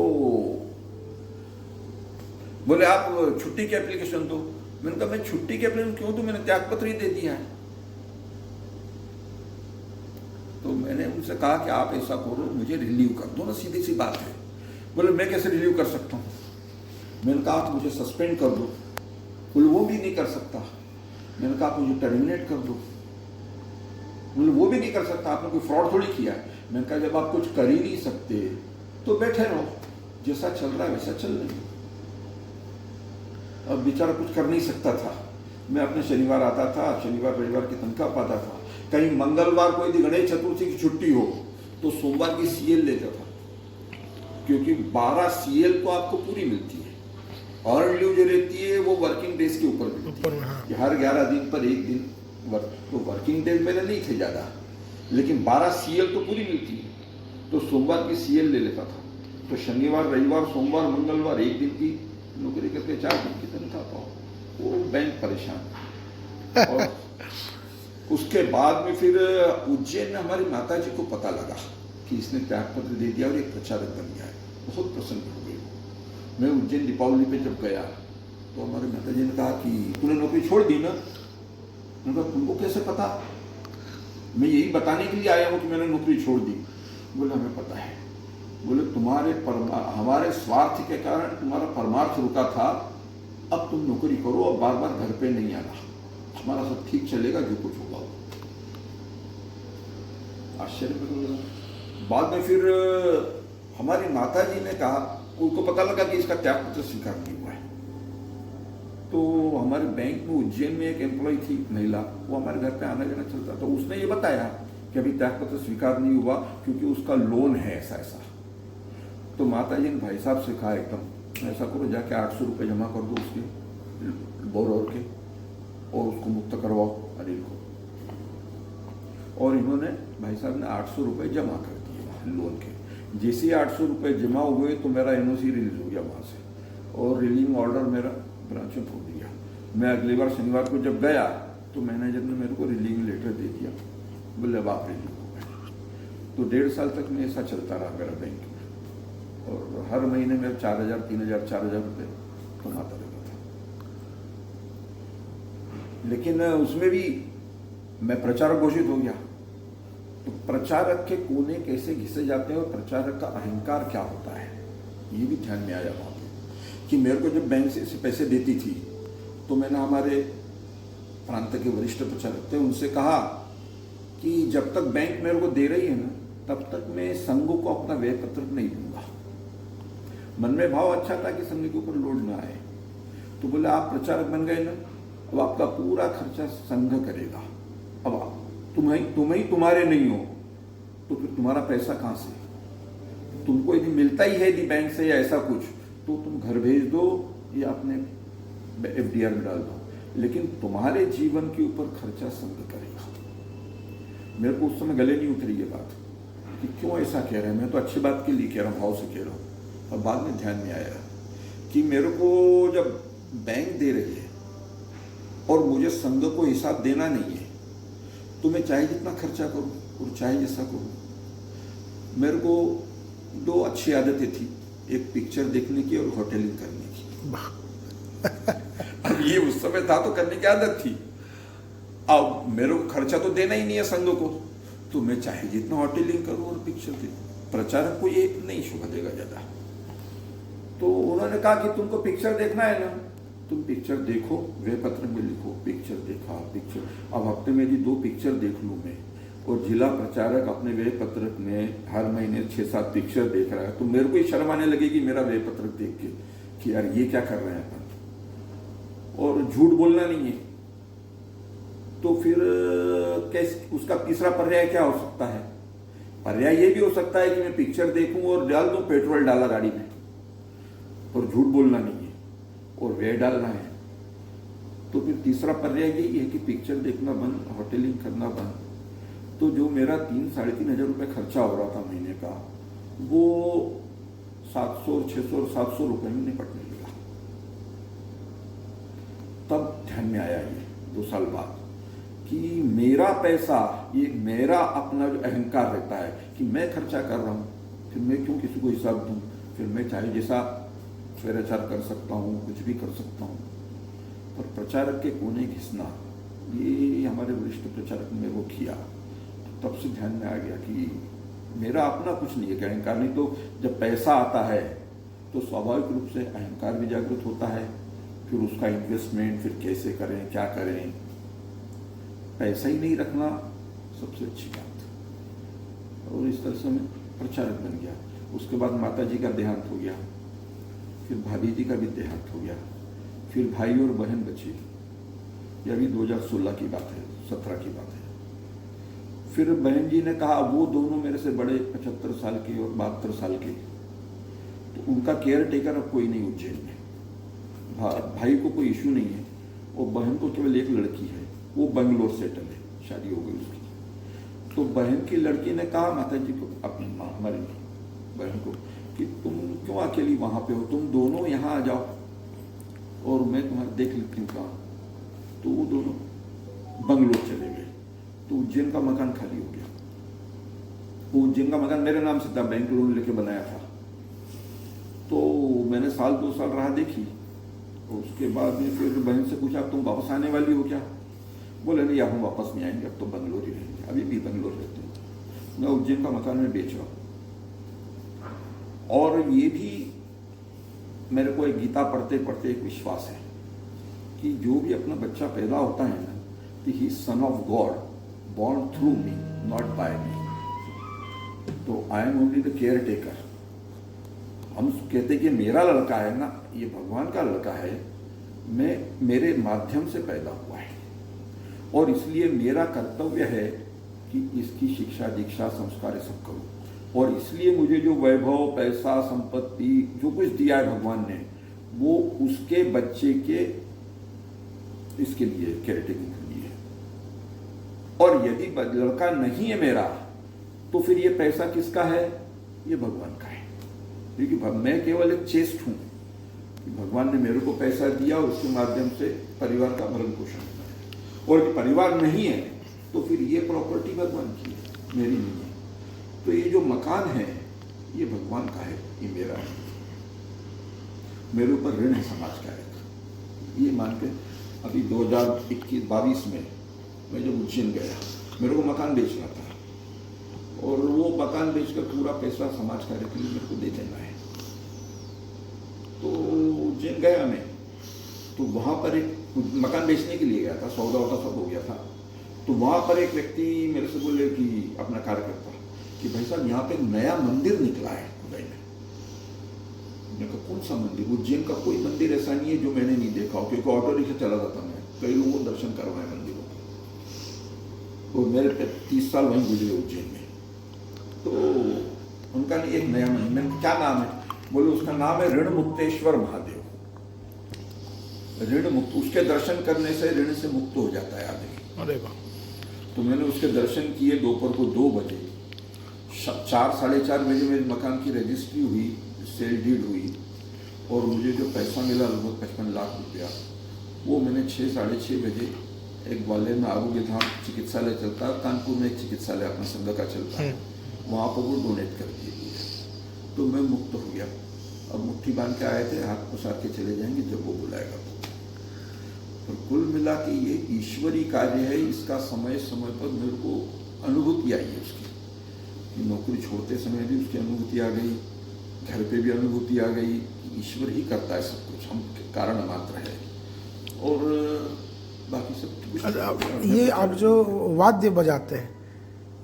बोले आप छुट्टी की एप्लीकेशन दो। मैंने कहा मैं छुट्टी की एप्लीकेशन क्यों दूं, मैंने त्याग पत्र ही दे दिया है। तो मैंने उनसे कहा कि आप ऐसा करो, मुझे रिलीव कर दो ना, सीधी सी बात है। बोले मैं कैसे रिलीव कर सकता हूँ? मैंने कहा आप मुझे सस्पेंड कर दो। बोले वो भी नहीं कर सकता। मैंने कहा आप मुझे टर्मिनेट कर दो। बोले वो भी नहीं कर सकता, आपने कोई फ्रॉड थोड़ी किया है। मैंने कहा जब आप कुछ कर ही नहीं सकते तो बैठे रहो, जैसा चल रहा है वैसा चल रही। अब बेचारा कुछ कर नहीं सकता था। मैं अपने शनिवार आता था, शनिवार रविवार की तनख्वाह पाता था। कहीं मंगलवार को यदि गणेश चतुर्थी की छुट्टी हो तो सोमवार की CL लेता था, क्योंकि 12 CL तो आपको पूरी मिलती है। अर्न लीव जो रहती है वो वर्किंग डेज के ऊपर मिलती ऊपर है में, हाँ। कि हर 11 दिन पर एक दिन तो वर्किंग डेज मेरे नहीं थे ज़्यादा, लेकिन 12 सीएल तो पूरी मिलती है, तो सोमवार की सीएल ले लेता था, तो शनिवार रविवार सोमवार मंगलवार एक दिन की नौकरी करके 4 दिन की तनख्वाह पाओ। वो बैंक परेशान। और उसके बाद में फिर उज्जैन में हमारी माता जी को पता लगा कि इसने त्यागपत्र दे दिया और एक प्रचारक बन गया है, बहुत प्रसन्न हो गई। मैं उज्जैन दीपावली पे जब गया तो हमारे माता जी ने कहा कि तूने नौकरी छोड़ दी ना? मैंने कहा तुमको कैसे पता? मैं यही बताने के लिए आया हूँ कि मैंने नौकरी छोड़ दी। बोले हमें पता है। बोले तुम्हारे हमारे स्वार्थ के कारण तुम्हारा परमार्थ रुका था, अब तुम नौकरी करो और बार बार घर पे नहीं आना, हमारा सब ठीक चलेगा, जो कुछ होगा। आश्चर्य। बाद में फिर हमारी माता जी ने कहा, उनको पता लगा कि इसका त्यागपत्र स्वीकार नहीं हुआ है, तो हमारे बैंक में उज्जैन में एक एम्प्लॉय थी महिला, वो हमारे घर पे आना जाना चलता, तो उसने ये बताया कि अभी त्यागपत्र स्वीकार नहीं हुआ क्योंकि उसका लोन है ऐसा ऐसा। तो माता जी ने भाई साहब से कहा एकदम ऐसा करो, जाके 800 रुपये जमा कर दो उसके बोरोवर के और उसको मुक्त करवाओ अनिल को। और इन्होंने भाई साहब ने 800 रुपये जमा कर दिए लोन के। जैसे ही 800 रुपये जमा हुए तो मेरा एनओसी रिलीज हो गया वहाँ से, और रिलीविंग ऑर्डर मेरा ब्रांच में पहुँच गया। मैं अगली बार शनिवार को जब गया तो मैनेजर ने मेरे को रिलीविंग लेटर दे दिया, बोले अब आप रिलीव हो गए। तो 1.5 साल तक मैं ऐसा चलता रहा मेरा बैंक में, और हर महीने मेरे 4,000 3,000 4,000 रुपये कमाता रहता था। लेकिन उसमें भी मैं प्रचारक घोषित हो गया। तो प्रचारक के कोने कैसे घिसे जाते हैं और प्रचारक का अहंकार क्या होता है, ये भी ध्यान में आया वहाँ पे। कि मेरे को जब बैंक से पैसे देती थी तो मैंने हमारे प्रांत के वरिष्ठ प्रचारक थे, उनसे कहा कि जब तक बैंक मेरे को दे रही है ना, तब तक मैं संघ को अपना व्यय पत्रक नहीं दूंगा। मन में भाव अच्छा था कि संघ के ऊपर लोड ना आए। तो बोले आप प्रचारक बन गए ना, अब आपका पूरा खर्चा संघ करेगा, अब आप तुम्हारे नहीं हो तो फिर तुम्हारा पैसा कहां से? तुमको यदि मिलता ही है यदि बैंक से या ऐसा कुछ, तो तुम घर भेज दो या अपने एफडीआर में डाल दो, लेकिन तुम्हारे जीवन के ऊपर खर्चा संघ करेगा। मेरे को उस समय गले नहीं उतरी ये बात कि क्यों ऐसा कह रहे हैं, मैं तो अच्छी बात के लिए कह रहा हूँ, भाव से कह रहा हूँ। और बाद में ध्यान में आया कि मेरे को जब बैंक दे रही है और मुझे संघ को हिसाब देना नहीं है, तो मैं चाहे जितना खर्चा करूं और चाहे जैसा करूं। मेरे को 2 अच्छी आदतें थी, एक पिक्चर देखने की और होटलिंग करने की। अब ये उस समय था तो करने की आदत थी, अब मेरे को खर्चा तो देना ही नहीं है संघ को, तो मैं चाहे जितना होटलिंग करूं और पिक्चर देखूं। प्रचारक को ये नहीं शोभा देगा ज्यादा। तो उन्होंने कहा कि तुमको पिक्चर देखना है ना, तुम पिक्चर देखो, व्यय पत्रक में लिखो पिक्चर देखा पिक्चर। अब हफ्ते में यदि 2 पिक्चर देख लूँ मैं, और जिला प्रचारक अपने व्यय पत्रक में हर महीने 6-7 पिक्चर देख रहा है, तो मेरे को ही शर्म आने लगेगी मेरा व्यय पत्रक देख के कि यार ये क्या कर रहे हैं अपन। और झूठ बोलना नहीं है, तो फिर कैसे उसका तीसरा पर्याय क्या हो सकता है? पर्याय ये भी हो सकता है कि मैं पिक्चर देखूं और डाल दूं पेट्रोल डाला गाड़ी में, और झूठ बोलना नहीं है और व्यय डालना है। तो फिर तीसरा पर्याय यही है कि पिक्चर देखना बंद, होटलिंग करना बंद। तो जो मेरा 3-3.5 हजार रुपये खर्चा हो रहा था महीने का, वो 700 600 और 700 रुपये में निपटने लगा। तब ध्यान में आया ये 2 साल बाद कि मेरा पैसा, ये मेरा अपना जो अहंकार रहता है कि मैं खर्चा कर रहा हूं, फिर मैं क्यों किसी को हिसाब दूं? फिर मैं चाहे जैसा स्वैराचार कर सकता हूँ, कुछ भी कर सकता हूँ। पर प्रचारक के कोने घिसना, ये हमारे वरिष्ठ प्रचारक ने मेरे को किया। तब से ध्यान में आ गया कि मेरा अपना कुछ नहीं है, अहंकार नहीं। तो जब पैसा आता है तो स्वाभाविक रूप से अहंकार भी जागृत होता है, फिर उसका इन्वेस्टमेंट फिर कैसे करें, क्या करें। पैसा ही नहीं रखना सबसे अच्छी बात। और इस तरह से मैं प्रचारक बन गया। उसके बाद माता जी का देहांत हो गया, फिर भाभी जी का भी देहांत हो गया, फिर भाई और बहन बची। यह भी 2016 की बात है, 17 की बात है। फिर बहन जी ने कहा, वो दोनों मेरे से बड़े 75 साल के और 72 साल के, तो उनका केयर टेकर अब कोई नहीं उज्जैन में। भाई को कोई इशू नहीं है, और बहन को केवल एक लड़की है, वो बेंगलोर सेटल है, शादी हो गई उसकी। तो बहन की लड़की ने कहा माता जी को, अपनी माँ हमारी बहन को, कि तुम क्यों अकेली वहां पे हो, तुम दोनों यहाँ आ जाओ और मैं तुम्हारा देख लेती हूँ कहाँ। तो वो दोनों बंगलोर चले गए। तो उज्जैन का मकान खाली हो गया। वो उज्जैन का मकान मेरे नाम से था, बैंक लोन लेके बनाया था। तो मैंने 1-2 साल राह देखी। तो उसके बाद में फिर बहन से पूछा, तुम वापस आने वाली हो क्या? बोले नहीं, अब हम वापस नहीं आएंगे, अब तो बंगलोर ही रहेंगे, अभी भी बंगलोर रहते हैं। मैं उज्जैन का मकान में बेचा। और ये भी मेरे को एक गीता पढ़ते पढ़ते एक विश्वास है कि जो भी अपना बच्चा पैदा होता है ना, ही son of God born through me, not by me. तो I am only the caretaker. हम कहते कि मेरा लड़का है ना, ये भगवान का लड़का है, मैं मेरे माध्यम से पैदा हुआ है, और इसलिए मेरा कर्तव्य है कि इसकी शिक्षा दीक्षा संस्कार ये सब करूं। और इसलिए मुझे जो वैभव, पैसा, संपत्ति जो कुछ दिया है भगवान ने, वो उसके बच्चे के इसके लिए, केयर टेकिंग के लिए। और यदि लड़का नहीं है मेरा, तो फिर ये पैसा किसका है? ये भगवान का है। क्योंकि मैं केवल एक चेस्ट हूं कि भगवान ने मेरे को पैसा दिया और उसके माध्यम से परिवार का भरण पोषण करना है। और यदि परिवार नहीं है तो फिर ये प्रॉपर्टी भगवान की है, मेरी नहीं है। तो ये जो मकान है ये भगवान का है, ये मेरा है। मेरे ऊपर ऋण है समाज का एक। ये मान के अभी 2021-22 में मैं जब उज्जैन गया, मेरे को मकान बेचना था, और वो मकान बेचकर पूरा पैसा समाज कार्य के लिए मेरे को दे देना है। तो उज्जैन गया मैं, तो वहाँ पर एक मकान बेचने के लिए गया था, सौदा वौदा सब हो गया था। तो वहाँ पर एक व्यक्ति मेरे से बोले कि अपना कार्यकर्ता, कि भाई साहब यहाँ पे एक नया मंदिर निकला है खुदाई में। मैंने कहा कौन सा मंदिर? उज्जैन का कोई मंदिर ऐसा नहीं है जो मैंने नहीं देखा हो, क्योंकि ऑटो रिक्शा चला जाता मैं, कई लोगों को दर्शन करवाए मंदिरों के। और मेरे 30 साल वहीं गुजरे उज्जैन में। तो उनका एक नया मंदिर, क्या नाम है? बोले उसका नाम है ऋण मुक्तेश्वर महादेव। ऋण मुक्त, उसके दर्शन करने से ऋण से मुक्त हो जाता है आदमी। अरे वाह। तो मैंने उसके दर्शन किए। दोपहर को 2 बजे, 4-4:30 बजे मेरे मकान की रजिस्ट्री हुई, सेल डीड हुई, और मुझे जो पैसा मिला लगभग 55 लाख रुपया, वो मैंने 6-6:30 बजे एक ग्वालियर में आरोग्य धाम चिकित्सालय चलता है, कानपुर में एक चिकित्सालय अपना संघ का चलता है, वहाँ पर वो डोनेट कर दिए। तो मैं मुक्त हो गया। अब मुट्ठी बांध के आए थे, हाथ पसार के चले जाएंगे जब वो बुलाएगा। तो कुल मिला के ये ईश्वरी कार्य है। इसका समय समय पर मेरे को अनुभूति आई है उसकी, कि नौकरी छोड़ते समय भी उसकी अनुभूति आ गई, घर पे भी अनुभूति आ गई कि ईश्वर ही करता है सब कुछ, हम कारण मात्र है। और बाकी सब कुछ। अच्छा, ये आप जो वाद्य बजाते हैं,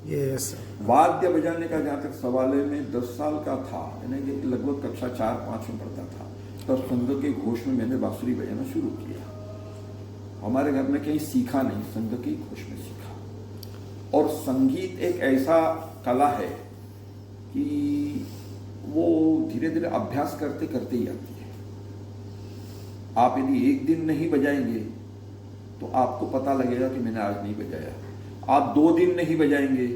ये वाद्य बजाने का जहाँ तक सवाल है, मैं 10 साल का था, यानी कि लगभग कक्षा 4-5 में पढ़ता था, तब संघ के घोष में मैंने बांसुरी बजाना शुरू किया। हमारे घर में कहीं सीखा नहीं, संघ के घोष में सीखा। और संगीत एक ऐसा कला है कि वो धीरे धीरे अभ्यास करते करते ही आती है। आप यदि एक दिन नहीं बजाएंगे तो आपको पता लगेगा कि मैंने आज नहीं बजाया। आप 2 दिन नहीं बजाएंगे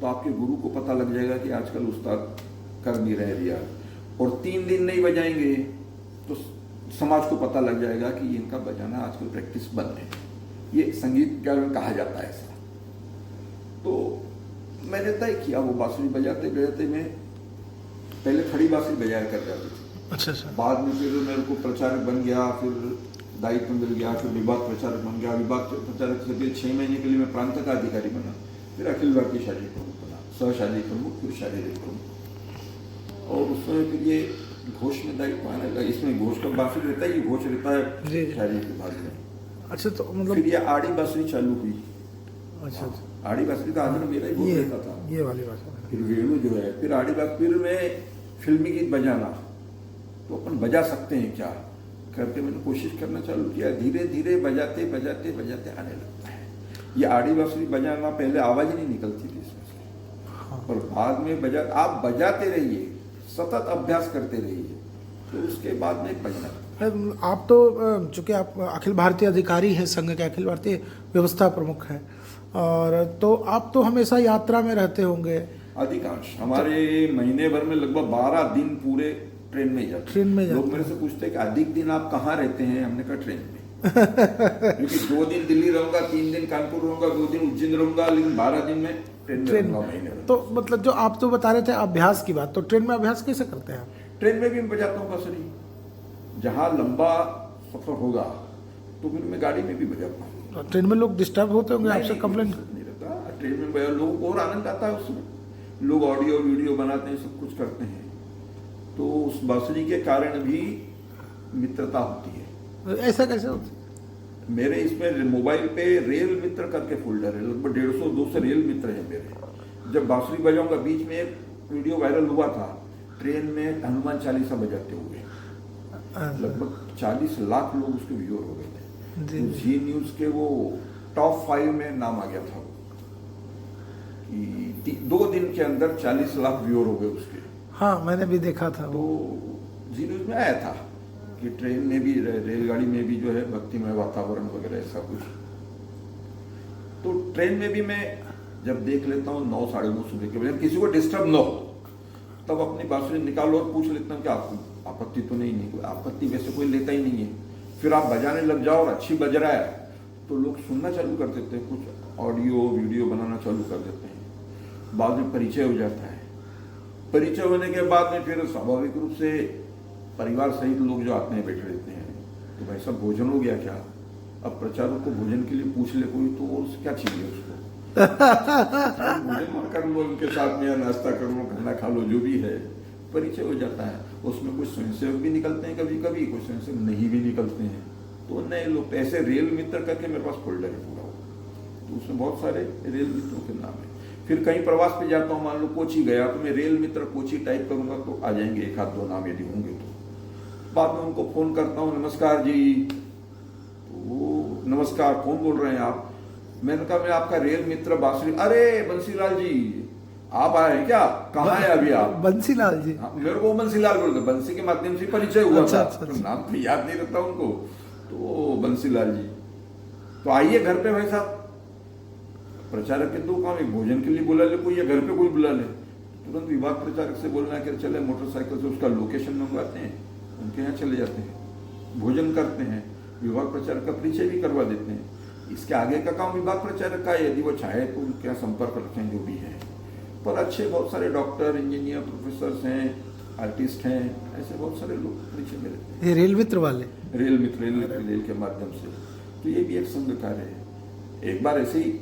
तो आपके गुरु को पता लग जाएगा कि आजकल उस्ताद कर नहीं रहे रियाज। और 3 दिन नहीं बजाएंगे तो समाज को पता लग जाएगा कि इनका बजाना आजकल प्रैक्टिस बंद है। ये संगीत में कहा जाता है ऐसा। तो मैंने तय किया, वो बांसुरी बजाते बजाते मैं पहले खड़ी बांसुरी बजाया कर जाती थी। अच्छा अच्छा। बाद में फिर मेरे को प्रचारक बन गया, फिर दायित्व मिल गया, फिर विभाग प्रचारक बन गया। विभाग प्रचारक से फिर 6 महीने के लिए मैं प्रांत का अधिकारी बना, फिर अखिल भारतीय शारीरिक प्रमुख बना, सह शारीरिक प्रमुख, फिर शारीरिक प्रमुख। और उसमें फिर ये घोष में दायित्व आने लगा। इसमें घोष का बांसुरी रहता है, ये घोष रहता है शारीरिक विभाग में। अच्छा, तो मतलब फिर ये आड़ी बांसुरी चालू हुई। अच्छा अच्छा, आड़ी बांसुरी का आदर मेरा ही घोष रहता था। ये वाली बात। फिर वेणु जो है, फिर आड़ी बात, फिर मैं फिल्मी गीत बजाना, तो अपन बजा सकते हैं क्या करके मैंने कोशिश करना चालू किया। धीरे धीरे बजाते बजाते बजाते आने लगता है। ये आड़ी बांसुरी बजाना पहले आवाज ही नहीं निकलती थी इसमें से, और बाद में आप बजाते रहिए, सतत अभ्यास करते रहिए, तो उसके बाद में बजना लगता है। आप तो चूंकि आप अखिल भारतीय अधिकारी हैं, संघ के अखिल भारतीय व्यवस्था प्रमुख हैं, और तो आप तो हमेशा यात्रा में रहते होंगे। अधिकांश हमारे महीने भर में लगभग 12 दिन पूरे ट्रेन में ही जाते हैं। ट्रेन में लोग जाते मेरे से पूछते हैं कि अधिक दिन आप कहाँ रहते हैं? हमने कहा ट्रेन में। क्योंकि 2 दिन दिल्ली रहूंगा, 3 दिन कानपुर रहूंगा, 2 दिन उज्जैन रहूंगा, लेकिन 12 दिन में ट्रेन में रहूंगा महीने भर। तो मतलब जो आप तो बता रहे थे अभ्यास की बात, तो ट्रेन में अभ्यास कैसे करते हैं आप? ट्रेन में भी मैं बजाता हूँ बांसुरी। जहाँ लंबा सफर होगा तो फिर मैं गाड़ी में भी बजाता हूँ। तो ट्रेन में लोग डिस्टर्ब होते होंगे आपसे, कंप्लेंट नहीं रहता। ट्रेन में लोगों को और आनंद आता है उसमें। लोग ऑडियो वीडियो बनाते हैं, सब कुछ करते हैं, तो उस बांसुरी के कारण भी मित्रता होती है। ऐसा कैसे होता है? मेरे इसमें मोबाइल पे रेल मित्र करके फोल्डर है, लगभग 150-200 रेल मित्र हैं मेरे। जब बांसुरी बजाऊंगा, बीच में एक वीडियो वायरल हुआ था ट्रेन में हनुमान चालीसा बजाते हुए, लगभग 40 लाख लोग उसके व्यूअर हो गए थे। तो जी न्यूज के वो टॉप 5 में नाम आ गया था कि 2 दिन के अंदर 40 लाख व्यूअर हो गए उसके। हाँ, मैंने भी देखा था। तो जी न्यूज में आया था कि ट्रेन में भी, रेलगाड़ी में भी जो है भक्तिमय वातावरण वगैरह ऐसा कुछ। तो ट्रेन में भी मैं जब देख लेता हूँ 9, 9:30 सुबह के बजे, किसी को डिस्टर्ब न हो, तब अपनी बांसुरी निकालो और पूछ लेता हूँ कि आपको आपत्ति तो नहीं? कोई आपत्ति वैसे कोई लेता ही नहीं है। फिर आप बजाने लग जाओ और अच्छी बज रहा है तो लोग सुनना चालू कर देते हैं, कुछ ऑडियो वीडियो बनाना चालू कर देते हैं। बाद में परिचय हो जाता है। परिचय होने के बाद में फिर स्वाभाविक रूप से परिवार सहित लोग जो आते हैं बैठे रहते हैं, तो भाई साहब भोजन हो गया क्या? अब प्रचारक को भोजन के लिए पूछ ले कोई तो और क्या चाहिए उसको? भोजन कर लो उनके साथ में, या नाश्ता कर लो, खाना खा लो, जो भी है, परिचय हो जाता है। उसमें कुछ स्वयंसेवक भी निकलते हैं कभी कभी, कुछ स्वयंसेवक नहीं भी निकलते हैं, तो नए लोग ऐसे रेल मित्र करके मेरे पास फोल्डर है पूरा, तो उसमें बहुत सारे रेल मित्रों के नाम है। फिर कहीं प्रवास पे जाता हूँ, मान लो कोची गया, तो मैं रेल मित्र कोची टाइप करूंगा तो आ जाएंगे 1-2 नाम यदि होंगे तो। बाद में उनको फोन करता हूँ, नमस्कार जी। तो वो नमस्कार, कौन बोल रहे हैं आप? मैंने कहा मैं आपका रेल मित्र बांसुरी। अरे बंसीलाल जी आप आए हैं क्या? कहाँ है अभी आप? बंसीलाल जी? हाँ, मेरे को बंसीलाल बोलते, बंसी के माध्यम से परिचय हुआ था। अच्छा। तो नाम तो याद नहीं रहता उनको, तो बंसीलाल जी तो आइए घर पे भाई साहब। प्रचारक के 2 काम, एक भोजन के लिए बुला ले कोई, या घर पे कोई बुला ले। तुरंत विभाग प्रचारक से बोलना है कि चले मोटरसाइकिल से उसका लोकेशन मंगवाते हैं, उनके यहाँ चले जाते हैं, भोजन करते हैं, विभाग प्रचारक का परिचय भी करवा देते हैं। इसके आगे का काम विभाग प्रचारक का है, यदि वो चाहे तो उनके यहाँ संपर्क रखें, जो भी है। पर अच्छे बहुत सारे डॉक्टर, इंजीनियर, प्रोफेसर हैं, आर्टिस्ट हैं, ऐसे बहुत सारे लोग परिचय में रहते हैं। ये रेल मित्र वाले? रेल मित्र, रेल के माध्यम से। तो ये भी एक संघ कार्य है। एक बार ऐसे ही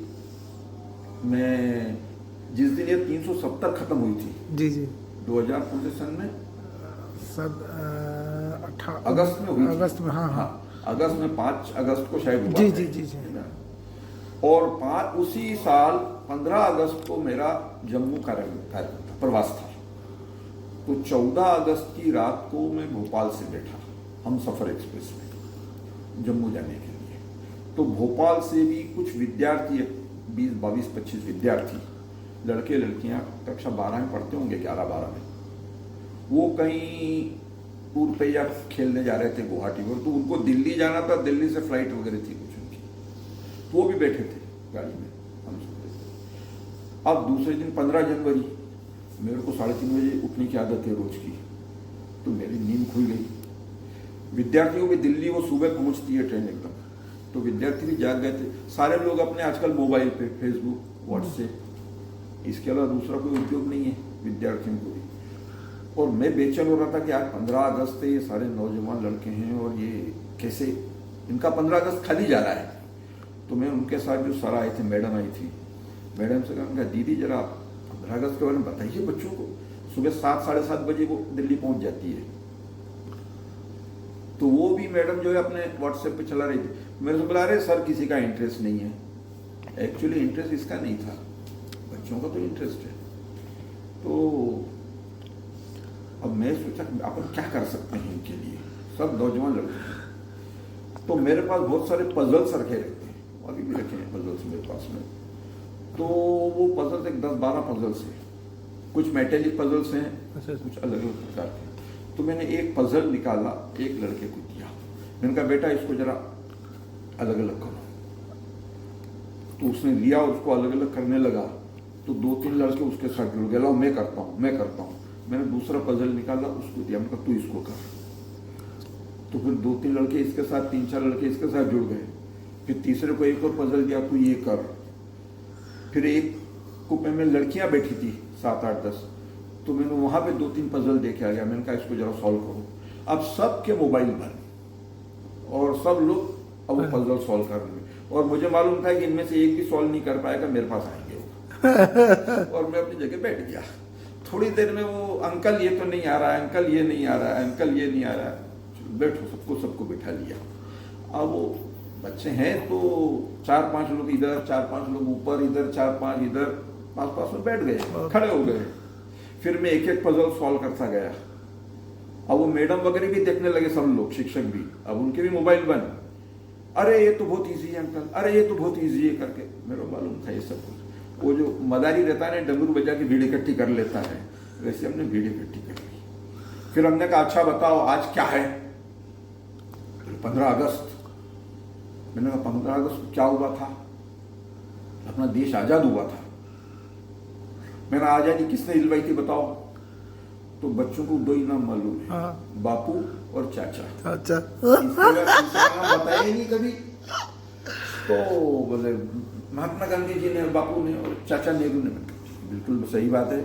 मैं, जिस दिन ये 370 खत्म हुई थी, जी 2000 सन में, अगस्त में हुई, अगस्त में, हाँ, अगस्त में 5 अगस्त को शायद हुआ। जी। और उसी साल 15 अगस्त को मेरा जम्मू कार्यक्रम था, प्रवास था। तो 14 अगस्त की रात को मैं भोपाल से बैठा हम सफर एक्सप्रेस में जम्मू जाने के लिए। तो भोपाल से भी कुछ विद्यार्थी, 20-22-25 विद्यार्थी, लड़के लड़कियां, कक्षा 12 में पढ़ते होंगे, 11-12 में, वो कहीं टूर पे या खेलने जा रहे थे गुवाहाटी में। तो उनको दिल्ली जाना था, दिल्ली से फ्लाइट वगैरह थी कुछ उनकी, तो वो भी बैठे थे गाड़ी में, हम सुनते थे। अब दूसरे दिन 15 जनवरी, मेरे को 3:30 बजे उठने की आदत है रोज की, तो मेरी नींद खुल गई। विद्यार्थियों की दिल्ली वो सुबह पहुंचती है ट्रेन एकदम, तो विद्यार्थी भी जाग गए थे। सारे लोग अपने आजकल मोबाइल पे, फेसबुक, व्हाट्सएप, इसके अलावा दूसरा कोई उद्योग नहीं है विद्यार्थियों को भी। और मैं बेचैन हो रहा था कि आज 15 अगस्त है, ये सारे नौजवान लड़के हैं और ये कैसे, इनका 15 अगस्त खाली जा रहा है। तो मैं उनके साथ जो सर आए थे, मैडम आई थी, मैडम से कहा दीदी जरा 15 अगस्त के बारे में बताइए बच्चों को। सुबह 7-7:30 बजे वो दिल्ली पहुंच जाती है। तो वो भी मैडम जो है अपने व्हाट्सएप पे चला रही थी। मेरे से बोला अरे सर किसी का इंटरेस्ट नहीं है। एक्चुअली इंटरेस्ट इसका नहीं था, बच्चों का तो इंटरेस्ट है। तो अब मैं सोचा अपन क्या कर सकते हैं इनके लिए, सब नौजवान लड़के हैं। तो मेरे पास बहुत सारे पजल्स रखे रहते हैं, अभी भी रखे हैं पजल्स मेरे पास में। तो वो पजल्स एक 10-12 पजल्स हैं, कुछ मेटेलिक पजल्स हैं, कुछ अलग अलग प्रकार के। तो मैंने एक पजल निकाला, एक लड़के को दिया। मैंने कहा बेटा इसको जरा अलग अलग करो। तो उसने लिया, उसको अलग अलग करने लगा, तो 2-3 लड़के उसके साथ जुड़ गए, लो मैं करता हूँ मैं करता हूँ। मैंने दूसरा पजल निकाला, उसको दिया, मैंने कहा तू इसको कर। तो फिर 2-3 लड़के इसके साथ, 3-4 लड़के इसके साथ जुड़ गए। फिर तीसरे को एक और पजल दिया, तू ये कर। फिर एक कुपे में लड़कियां बैठी थी 7-8-10, तो मैंने वहां पे 2-3 पजल देके आ गया। मैंने कहा इसको जरा सॉल्व करो। अब सबके मोबाइल बंद और सब लोग अब वो पजल सॉल्व कर रहे हैं, और मुझे मालूम था कि इनमें से एक भी सॉल्व नहीं कर पाएगा, मेरे पास आएंगे वो। और मैं अपनी जगह बैठ गया। थोड़ी देर में वो अंकल ये तो नहीं आ रहा है, अंकल ये नहीं आ रहा है, अंकल ये नहीं आ रहा है, बैठो, सबको बिठा लिया। अब वो बच्चे हैं तो 4-5 लोग इधर, 4-5 लोग ऊपर, इधर 4-5 इधर, पास में बैठ गए, खड़े हो गए। फिर मैं एक एक पजल सॉल्व करता गया। अब वो मैडम वगैरह भी देखने लगे, सब लोग, शिक्षक भी, अब उनके भी मोबाइल बंद। अरे ये तो बहुत इजी है अंकल, अरे ये तो बहुत इजी है करके। मेरे को मालूम था ये सब कुछ। वो जो मदारी रहता है ना, डमरू बजा के भीड़ इकट्ठी कर लेता है, वैसे हमने भीड़ इकट्ठी कर ली। फिर हमने कहा अच्छा बताओ आज क्या है? 15 अगस्त। मैंने कहा 15 अगस्त को क्या हुआ था? अपना देश आजाद हुआ था। मैंने आजादी किसने दिलवाई थी बताओ? तो बच्चों को 2 ही नाम मालूम है, बापू और चाचा। अच्छा, नाम बताया ही नहीं कभी। तो बोले महात्मा गांधी जी ने, बापू ने और चाचा नेहरू ने। बिल्कुल सही बात है,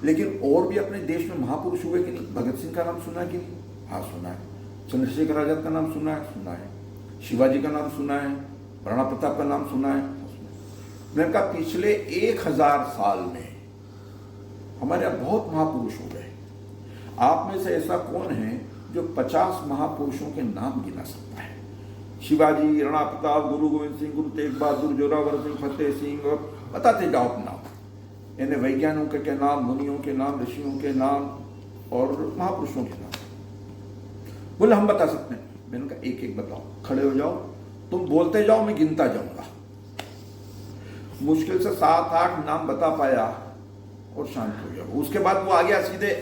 लेकिन और भी अपने देश में महापुरुष हुए कि नहीं? भगत सिंह का नाम सुना है कि नहीं? हाँ सुना है। चंद्रशेखर आजाद का नाम सुना है? सुना है। शिवाजी का नाम सुना है? राणा प्रताप का नाम सुना है? मैंने कहा पिछले 1000 साल में हमारे यहाँ बहुत महापुरुष हो गए। आप में से ऐसा कौन है जो 50 महापुरुषों के नाम गिना सकता है? शिवाजी, राणा प्रताप, गुरु गोविंद सिंह, गुरु तेग बहादुर, जोरावर सिंह, फतेह सिंह, और बताते जाओ अपना। यानी वैज्ञानिकों के नाम, मुनियों के नाम, ऋषियों के नाम और महापुरुषों के नाम। बोले हम बता सकते हैं। मैंने कहा एक एक बताओ, खड़े हो जाओ, तुम बोलते जाओ, मैं गिनता जाऊंगा। मुश्किल से 7-8 नाम बता पाया और शांत हो गया। उसके बाद वो आ गया सीधे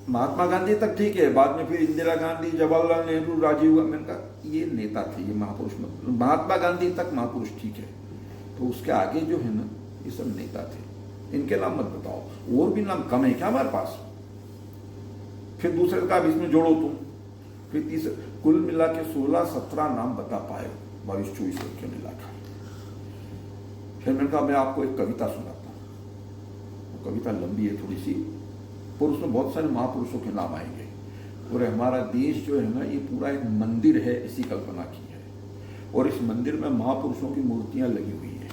महात्मा गांधी तक, ठीक है, बाद में फिर इंदिरा गांधी, जवाहरलाल नेहरू, राजीव गांधी। मैंने कहा ये नेता थे, ये महापुरुष। महात्मा गांधी तक महापुरुष ठीक है, तो उसके आगे जो है ना, ये सब नेता थे, इनके नाम मत बताओ। और भी नाम कम है क्या हमारे पास? फिर दूसरे का इसमें जोड़ो तुम। फिर तीसरे, कुल मिला के 16-17 नाम बता पाए, 22-24 के मिलाकर। फिर मैंने कहा मैं आपको एक कविता सुनाता हूँ। वो कविता लंबी है थोड़ी सी, और उसमें बहुत सारे महापुरुषों के नाम आएंगे। और हमारा देश जो है ना, ये पूरा एक मंदिर है, इसी कल्पना की है। और इस मंदिर में महापुरुषों की मूर्तियां लगी हुई है,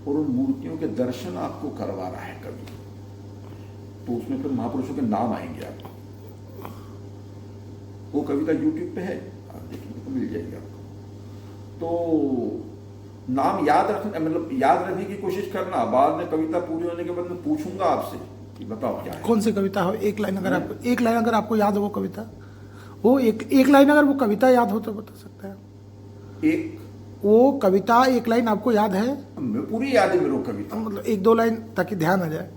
और उन मूर्तियों के दर्शन आपको करवा रहा है कवि। तो उसमें फिर महापुरुषों के नाम आएंगे आपको। वो कविता यूट्यूब पे है, आप देखेंगे तो मिल जाएगी आपको। तो नाम याद रखना, मतलब याद रखने की कोशिश करना। बाद में कविता पूरी होने के बाद मैं पूछूंगा आपसे कि बताओ क्या है। कौन सी कविता हो? एक लाइन अगर आपको याद हो वो कविता, वो एक लाइन अगर वो कविता याद हो तो बता सकते हैं। वो कविता एक लाइन आपको याद है? पूरी याद है मेरे को कविता, मतलब 1-2 लाइन, ताकि ध्यान आ जाए।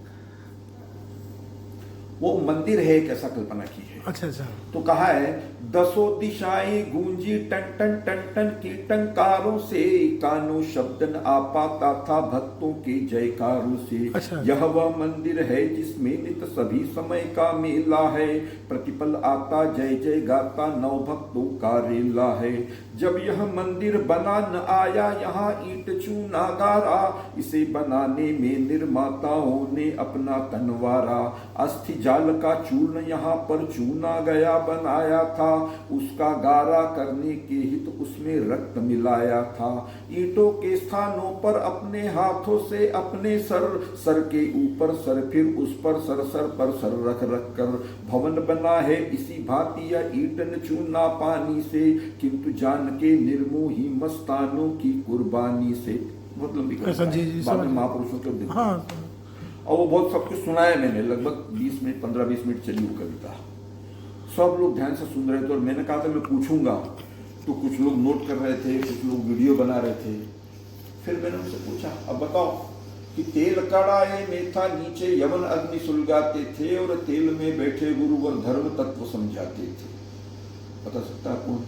वो मंदिर है, कैसा कल्पना की है। अच्छा। तो कहा है, 10 दिशाएं गूंजी टन टन टन टन की टंकारों से, कानों शब्द न आ पाता था भक्तों के जयकारों से। अच्छा। यह वह मंदिर है जिसमें नित सभी समय का मेला है, प्रतिपल आता जय जय गाता नव भक्तों का रेला है। जब यह मंदिर बना न आया यहाँ ईंट चूना गारा, इसे बनाने में निर्माताओं ने अपना तनवारा। अस्थि जाल का चूर्ण यहाँ पर चूना गया बनाया था, उसका गारा करने के हित उसमें रक्त मिलाया था। ईंटों के स्थानों पर अपने हाथों से अपने सर के ऊपर सर, फिर उस पर सर पर सर रख कर भवन बना है इसी भांति यह ईंटन चूना पानी से, किंतु जान के निर्मोही मस्तानों की कुर्बानी से। बहुत लंबी कविता है, महापुरुषों के। हाँ। और वो बहुत सब कुछ सुनाया मैंने, लगभग 20 मिनट 15-20 मिनट चली वो कविता। सब लोग ध्यान से सुन रहे थे, और मैंने कहा था मैं पूछूंगा, तो कुछ लोग नोट कर रहे थे, कुछ लोग वीडियो बना रहे थे। फिर मैंने उनसे पूछा अब बताओ कि तेल कड़ाए में था नीचे यवन अग्नि सुलगाते थे और तेल में बैठे गुरुवर धर्म तत्व समझाते थे। बता सकता है कौन?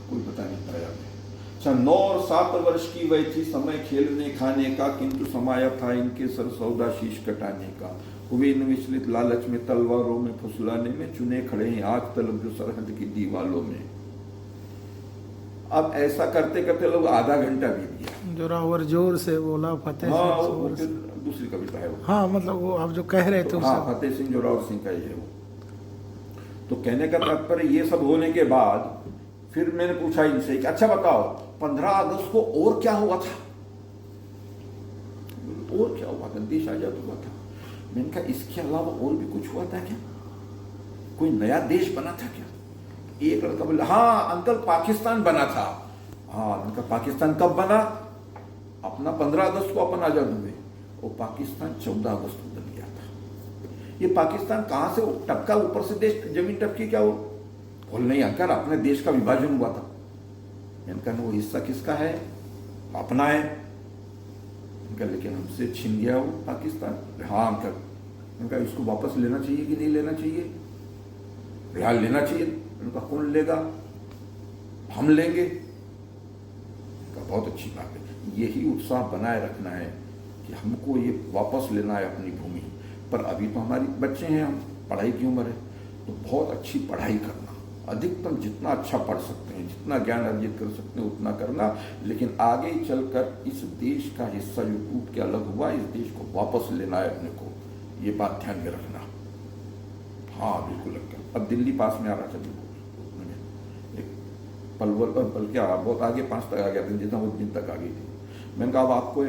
कोई बता नहीं पाया मैं। अच्छा, 9 और 7 वर्ष की वह थी, समय खेलने खाने का, किंतु समाया था इनके सर सौदा शीश कटाने का। हुए इन विचलित लालच में, तलवारों में फुसलाने में, चुने खड़े हैं आग तलब जो सरहद की दीवालों में। अब ऐसा करते करते लोग आधा घंटा बीत गया। जोरावर जोर से बोला फतेह हाँ, सिंह वो जोर से। दूसरी कविता है वो। हाँ मतलब वो आप जो कह रहे थे हाँ, फतेह सिंह जोरावर सिंह का ही है वो। तो कहने का तात्पर्य ये सब होने के बाद फिर मैंने पूछा इनसे कि अच्छा बताओ 15 अगस्त को और क्या हुआ था? और क्या हुआ था? देश आजाद हुआ था। मैंने कहा इसके अलावा और भी कुछ हुआ था क्या? कोई नया देश बना था क्या? एक लड़का बोला हाँ अंकल पाकिस्तान बना था। हाँ, उनका पाकिस्तान कब बना? अपना 15 अगस्त को अपन आजाद हुए। वो पाकिस्तान 14 अगस्त को बन गया था। ये पाकिस्तान कहां से टपका? ऊपर से देश जमीन टपकी क्या? वो बोल नहीं अंकल अपने देश का विभाजन हुआ था। मैंने कहा वो हिस्सा किसका है? अपना है। उनका लेकिन हमसे छीन गया वो पाकिस्तान। हाँ अंकल। उनका इसको वापस लेना चाहिए कि नहीं लेना चाहिए? बिहार लेना चाहिए। उनका कौन लेगा? हम लेंगे। उनका बहुत अच्छी बात है। यही उत्साह बनाए रखना है कि हमको ये वापस लेना है अपनी भूमि पर। अभी तो हमारी बच्चे हैं, हम पढ़ाई की उम्र है, तो बहुत अच्छी पढ़ाई करना, अधिकतम जितना अच्छा पढ़ सकते हैं, जितना ज्ञान अर्जित कर सकते हैं उतना करना। लेकिन आगे चलकर इस देश का हिस्सा जो टूट के अलग हुआ, इस देश को वापस लेना है अपने को। ये बात ध्यान में रखना। हाँ बिल्कुल अंकल। अब दिल्ली पास में आ रहा था एक पलवल, बल्कि बहुत आगे 5 तक आ गया था, जितना वो दिन तक आ गई थी। मैंने कहा अब आपको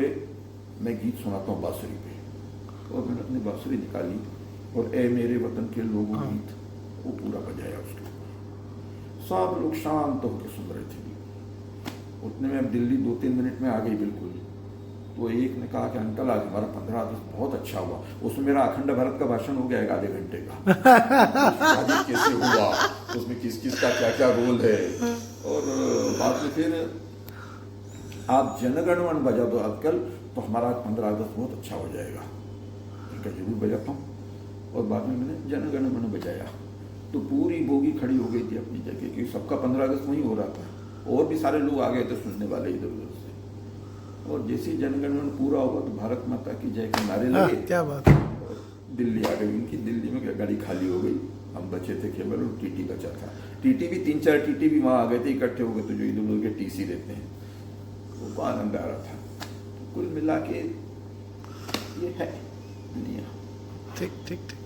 मैं गीत सुनाता हूँ बांसुरी पे। और मैंने अपनी बांसुरी निकाली और ए मेरे वतन के लोगों गीत वो पूरा बजाया उसके। सब लोग शांत होकर सुन रहे थे। उतने में अब दिल्ली 2-3 मिनट में आ गई बिल्कुल। तो एक ने कहा कि अंकल आज हमारा 15 अगस्त बहुत अच्छा हुआ। उसमें मेरा अखंड भारत का भाषण हो गया एक आधे घंटे का। कैसे हुआ, उसमें किस किस का क्या क्या रोल है। और बाद में फिर आप जनगण मन बजा दो अंकल तो हमारा 15 अगस्त बहुत अच्छा हो जाएगा। इनका जरूर बजाता हूँ। और बाद में मैंने जनगण मन बजाया तो पूरी बोगी खड़ी हो गई थी अपनी जगह, क्योंकि सबका 15 अगस्त वहीं हो रहा था और भी सारे लोग आ गए थे सुनने वाले इधर उधर से। और जैसे जनगण मन पूरा हुआ तो भारत माता की जय के नारे लगे। क्या बात है। और दिल्ली आ गई उनकी। दिल्ली में गाड़ी खाली हो गई, हम बचे थे केवल और टीटी बचा था। टीटी भी 3-4 टीटी भी वहां आ गए थे, इकट्ठे हो गए थे जो इधर उधर के टीसी रहते हैं। वो आनंद आ रहा था। तो कुल मिला के ये है दुनिया। ठीक ठीक ठीक।